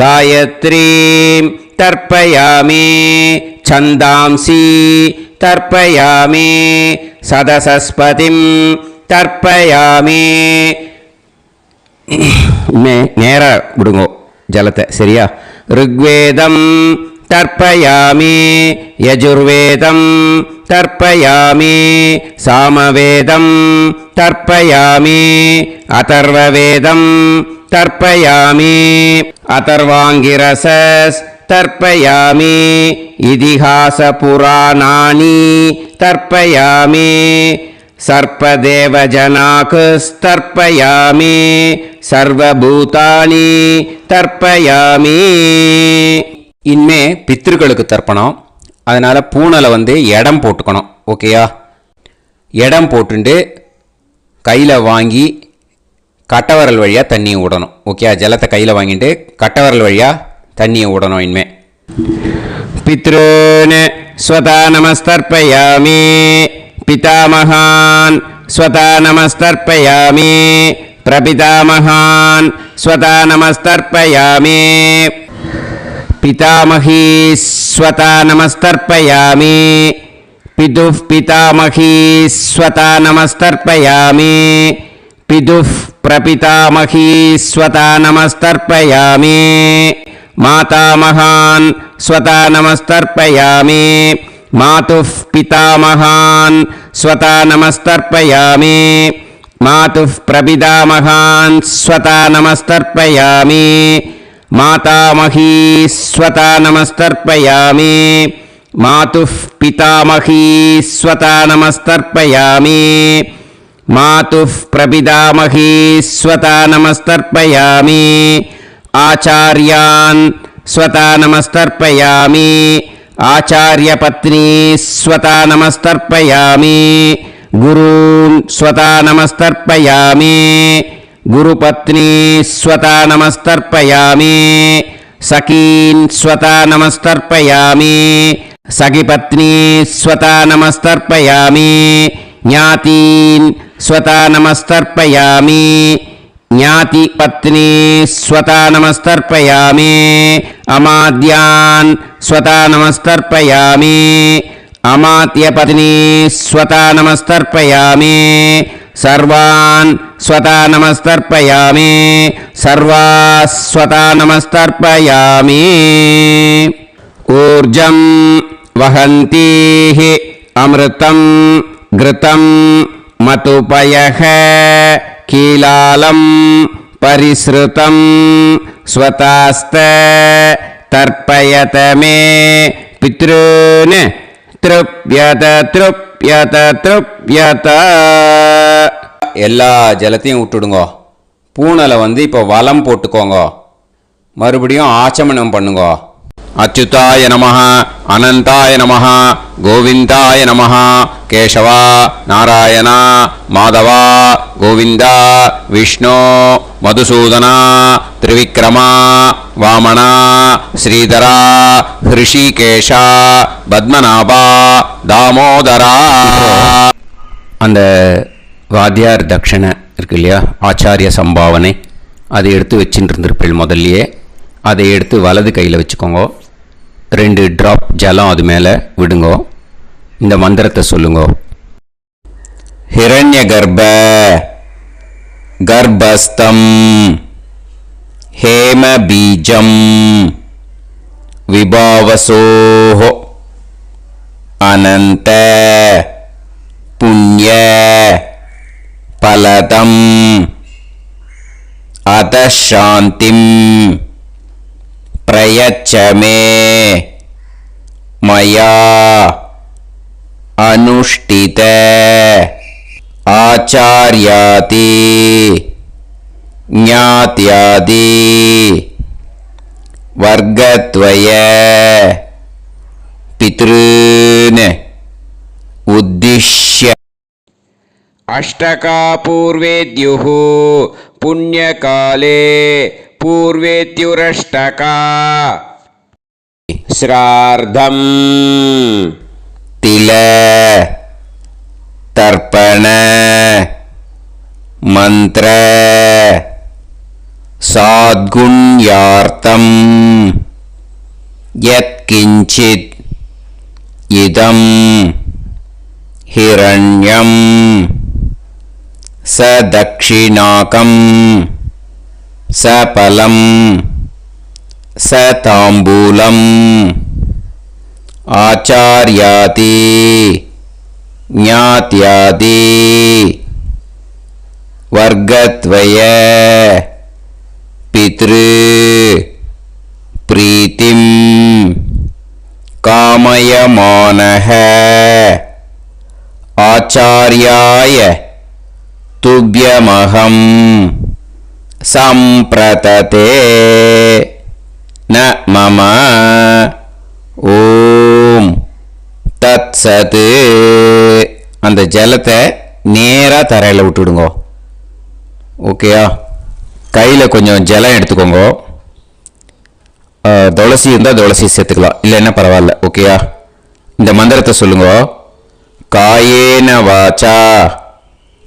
गायत्रीं तर्पयामि छन्दांसि तर्पयामि सदसस्पतिं तर्पयामि நேர விடுங்கோ ஜலத்தை சரியா ऋग्वेदं तर्पयामि यजुर्वेदं तर्पयामि सामवेदं तर्पयामि अथर्ववेदं तर्पयामि अथर्वाङ्गिरसस् तर्पयामि इतिहासपुराणानि तर्पयामि सर्पदेवजनाकस्तर्पयामि सर्वभूतानि तर्पयामि இனிமே பித்திருக்களுக்கு தர்ப்பணம். அதனால் பூனலை இடம் போட்டுக்கணும். ஓகேயா? இடம் போட்டுண்டு கையில் வாங்கி கட்டவரல் வழியாக தண்ணியை விடணும். ஓகேயா? ஜலத்தை கையில் வாங்கிட்டு கட்டவரல் வழியாக தண்ணியை விடணும். இனிமே பித்ருன் ஸ்வதா நமஸ்தர்ப்பயாமி पितामहान् स्वता नमस्तर्पयामि प्रपितामहान् स्वता नमस्तर्पयामि पितामही स्वता नमस्तर्पयामि पितुः पितामही स्वता नमस्तर्पयामि पितुः प्रपितामही स्वता नमस्तर्पयामि मातामहान् स्वता नमस्तर्पयामि मातुः पितामहान् स्वता नमस्तर्पयामि मातुः प्रपितामहान् स्वता नमस्तर्पयामि मातामही स्वता नमस्तर्पयामि मातुः पितामही स्वता नमस्तर्पयामि मातुः प्रपितामही स्वता नमस्तर्पयामि आचार्यान् स्वता नमस्तर्पयामि आचार्यपत्नी स्वता नमस्तर्पयामि गुरून् स्वता नमस्तर्पयामि गुरुपत्नी स्वता नमस्तर्पयामि सखीन् स्वता नमस्तर्पयामि सखिपत्नी स्वता नमस्तर्पयामि ज्ञातीन् स्वता नमस्तर्पयामि ज्ञातिपत्नी स्वता नमस्तर्पयामि अमाद्यान् स्वता नमस्तर्पयामि अमात्यपत्नी स्वता नमस्तर्पयामि सर्वान् स्वता नमस्तर्पयामि सर्वाः स्वता नमस्तर्पयामि ऊर्जं वहन्तीः अमृतं घृतं मतुपयः कीलालं परिसृतं स्वतास्त तर्पयत मे पितॄन् तृप्यत तृप्यत तृप्यत எல்லா ஜலத்தையும் விட்டுடுங்கோ. பூனலை இப்போ வலம் போட்டுக்கோங்க. மறுபடியும் ஆச்சமனம் பண்ணுங்கோ. அச்சுதாய நமஹ அனந்தாய நமஹ கோவிந்தாய நமஹ கேசவா நாராயணா மாதவா கோவிந்தா விஷ்ணு மதுசூதனா திரிவிக்ரமா வாமனா ஸ்ரீதரா ஹிருஷிகேஷா பத்மநாபா தாமோதரா. அந்த வாத்தியார் தட்சணை இருக்கு இல்லையா, ஆச்சாரிய சம்பாவனை, அதை எடுத்து வச்சுட்டு இருந்திருப்பேள் முதல்லையே. அதை எடுத்து வலது கையில் வச்சுக்கோங்க. 2 ட்ராப் ஜலம் அது மேலே விடுங்கோ. இந்த மந்திரத்தை சொல்லுங்கோ. ஹிரண்ய கர்ப்ப கர்ப்பஸ்தம் ஹேம பீஜம் விபாவசோஹ அனந்த புண்ணிய பலதம் அதசாந்திம் பிரயச்சமே மயா அனுஷ்டித ஆச்சார்யாதி ஞாத்யாதி வர்க்கத்வய பித்ருன் உத்திஷ்ய அஷ்டகா பூர்வேத்யுः புண்ணியகாலே பூர்வேத்யுரஷ்டகா ஸ்ரார்த்தம் தில தர்ப்பண மந்திர சாத்குண்யார்த்தம் யத்கிஞ்சித் இதம் ஹிரண்யம் சதக்ஷிணாகம் சபலம் சதாம்பூலம் ஆச்சார்யாதி ஞாத்யாதி வர்க்கத்வய பித்ரு பிரீத்திம் காமயமானஹ ஆச்சார்யாய துப்யமஹம் சம்பிரததே ந மம ஓம் தத் சத். அந்த ஜலத்தை நேராக தரையில் விட்டுடுங்கோ. ஓகேயா? கையில் கொஞ்சம் ஜலம் எடுத்துக்கோங்க. துளசி இருந்தால் துளசி சேர்த்துக்கலாம், இல்லைன்னா பரவாயில்ல. ஓகேயா? இந்த மந்திரத்தை சொல்லுங்க. காயேன வாச்சா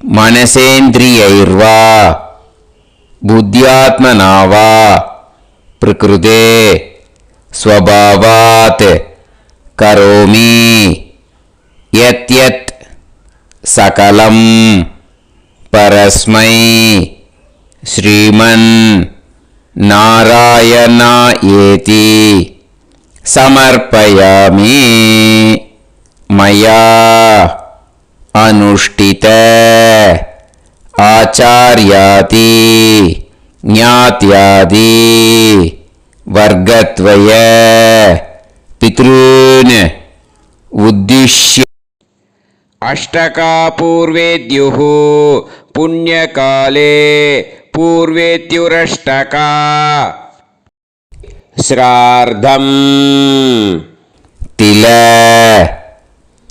மனசேந்திரியைர்வா புத்தியாத்மனாவா பிரகிருதே ஸ்வபாவாத் கரோமி யத் யத் சகலம் பரஸ்மை ஸ்ரீமன் நாராயணாயேதி சமர்ப்பயாமி மயா அனுஷ்டித ஆச்சார்யாதி ஞாத்யாதி வர்க்கத்வய பித்ருன் உத்திஷ்ய அஷ்டகா பூர்வேத்யுः புண்ணியகாலே பூர்வேத்யுரஷ்டகா ஸ்ரார்த்தம் தில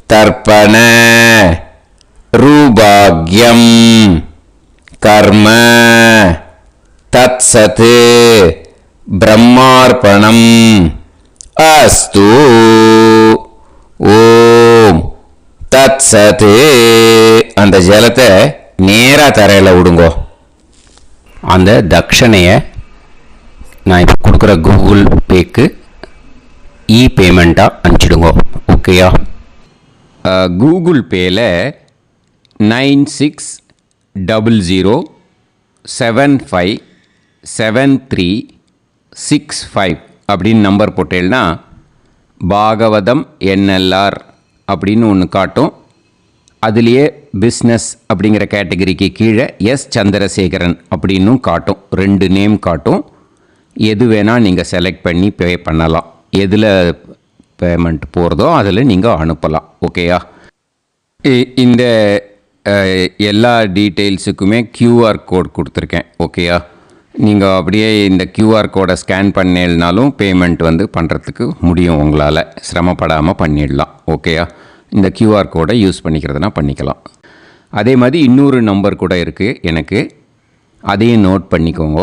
தர்ப்பண ரூபாக்யம் கர்ம தத் சத் பிரம்மார்ப்பணம் அஸ்து. ஓம் தத் சத். அந்த ஜலத்தை நேராக தரையில் விடுங்கோ. அந்த தட்சணையை நான் இப்போ கொடுக்குற கூகுள் பேக்கு பேமெண்ட்டாக அனுப்பிச்சிடுங்க. ஓகேயா? கூகுள் பேயில் 9600757365 அப்படின்னு நம்பர் போட்டேன்னா பாகவதம் NLR அப்படின்னு ஒன்று காட்டும். அதுலேயே பிஸ்னஸ் அப்படிங்கிற கேட்டகரிக்கு கீழே எஸ் சந்திரசேகரன் அப்படின்னும் காட்டும். 2 நேம் காட்டும். எது வேணால் நீங்கள் செலக்ட் பண்ணி பே பண்ணலாம். எதில் பேமெண்ட் போகிறதோ அதில் நீங்கள் அனுப்பலாம். ஓகேயா? இந்த எல்லா டீட்டெயில்ஸுக்குமே QR கோட் கொடுத்துருக்கேன். ஓகேயா? நீங்கள் அப்படியே இந்த QR கோடை ஸ்கேன் பண்ணேல்னாலும் பேமெண்ட் பண்ணுறதுக்கு முடியும். உங்களால் சிரமப்படாமல் பண்ணிடலாம். ஓகேயா? இந்த QR கோடை யூஸ் பண்ணிக்கிறதுனா பண்ணிக்கலாம். அதே மாதிரி இன்னொரு நம்பர் கூட இருக்குது எனக்கு, அதையும் நோட் பண்ணிக்கோங்க.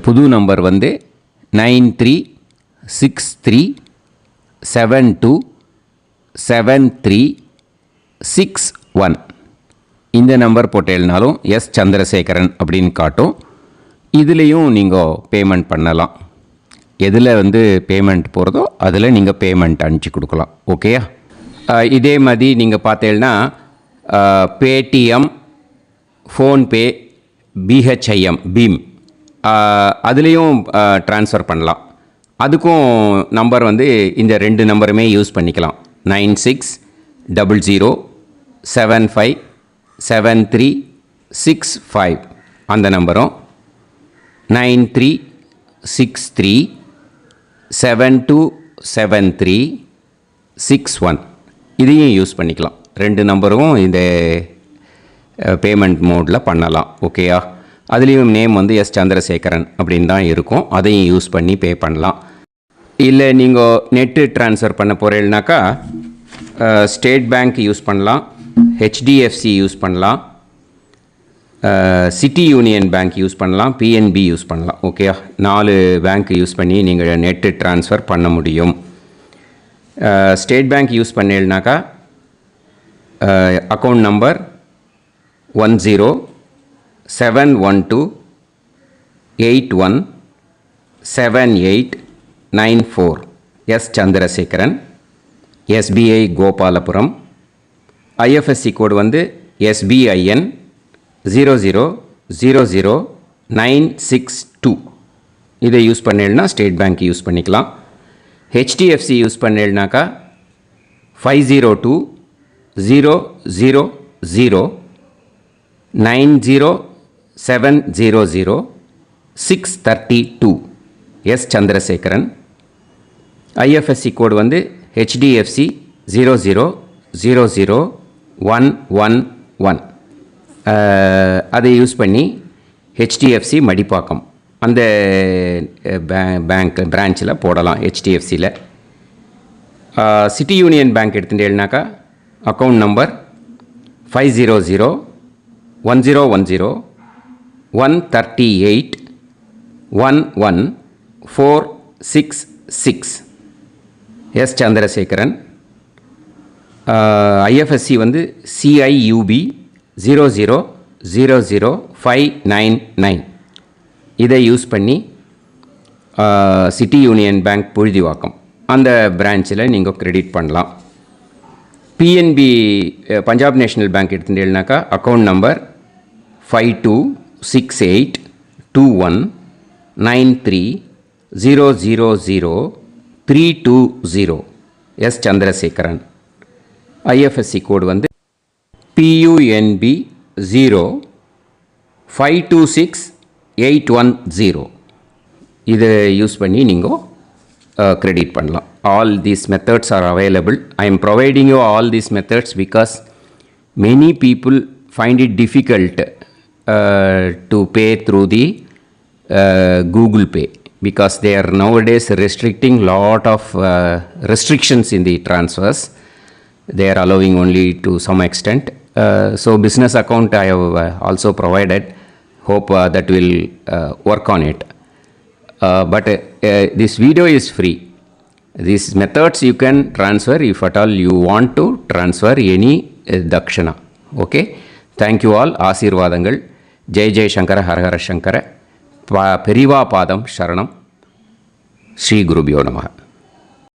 புது நம்பர் 9363727361. இந்த நம்பர் போட்டேல்னாலும் எஸ் சந்திரசேகரன் அப்படின்னு காட்டும். இதுலேயும் நீங்கள் பேமெண்ட் பண்ணலாம். எதில் வந்து பேமெண்ட் போகிறதோ அதில் நீங்கள் பேமெண்ட் அனுப்பிச்சி கொடுக்கலாம். ஓகேயா? இதே மாதிரி நீங்கள் பார்த்தேன்னா பேடிஎம், ஃபோன்பே, பிஹெச்ஐஎம், பீம் அதுலேயும் ட்ரான்ஸ்ஃபர் பண்ணலாம். அதுக்கும் நம்பர் வந்து இந்த 2 நம்பருமே யூஸ் பண்ணிக்கலாம். 9600757365 அந்த நம்பரும் 9363727361 இதையும் யூஸ் பண்ணிக்கலாம். 2 நம்பரும் இந்த பேமெண்ட் மோடில் பண்ணலாம். ஓகேயா? அதுலேயும் நேம் வந்து எஸ் சந்திரசேகரன் அப்படின்னு தான் இருக்கும். அதையும் யூஸ் பண்ணி பே பண்ணலாம். இல்லை நீங்கள் நெட்டு ட்ரான்ஸ்ஃபர் பண்ண போகிறீங்கனாக்கா ஸ்டேட் பேங்க் யூஸ் பண்ணலாம், ஹெச்டிஎஃப்சி யூஸ் பண்ணலாம், சிட்டி யூனியன் பேங்க் யூஸ் பண்ணலாம், பிஎன்பி யூஸ் பண்ணலாம். ஓகேயா? 4 பேங்க் யூஸ் பண்ணி நீங்கள் நெட்டு ட்ரான்ஸ்ஃபர் பண்ண முடியும். ஸ்டேட் பேங்க் யூஸ் பண்ணீங்கனாக்கா account number 1071281789 S Chandrasekaran, SBI Gopalapuram. IFSC code வந்து SBIN 0000962. இதை யூஸ் பண்ணேன்னா ஸ்டேட் பேங்க் யூஸ் பண்ணிக்கலாம். ஹெச்டிஎஃப்சி யூஸ் பண்ணேன்னாக்கா 5020090700 எஸ் சந்திரசேகரன். ஐஎஃப்எஸ்சி கோடு வந்து HDFC 0000111. அதை யூஸ் பண்ணி HDFC மடிப்பாக்கம் அந்த பேங்க் பிரான்ச்சில் போடலாம். HDFCயில் சிட்டி யூனியன் பேங்க் எடுத்துட்டேன்னாக்கா account number 5001001381146 S Chandrasekaran. IFSC வந்து CIUB 0000599. இதை யூஸ் பண்ணி சிட்டி யூனியன் பேங்க் புழுதிவாக்கம் அந்த பிரான்ச்சில் நீங்கள் கிரெடிட் பண்ணலாம். PNB பஞ்சாப் நேஷ்னல் பேங்க் எடுத்துட்டேன்னாக்கா account number 52682193000320 S Chandrasekaran. IFSC code வந்து PUNB 0526810. இதை யூஸ் பண்ணி நீங்கள் கிரெடிட் பண்ணலாம். All these methods are available. I am providing you all these methods because many people find it difficult to pay through the Google Pay because they are nowadays restricting lot of restrictions in the transfers. They are allowing only to some extent. So business account I have also provided. Hope that will work on it. But this video is free. These methods you can transfer if at all you want to transfer any dakshana. Okay? Thank you all. ஆசீர்வாதங்கள். ஜெய் ஜெய் சங்கர ஹர ஹர சங்கர. பெரிவா பாதம் சரணம். ஸ்ரீ குருபியோ நமஹ.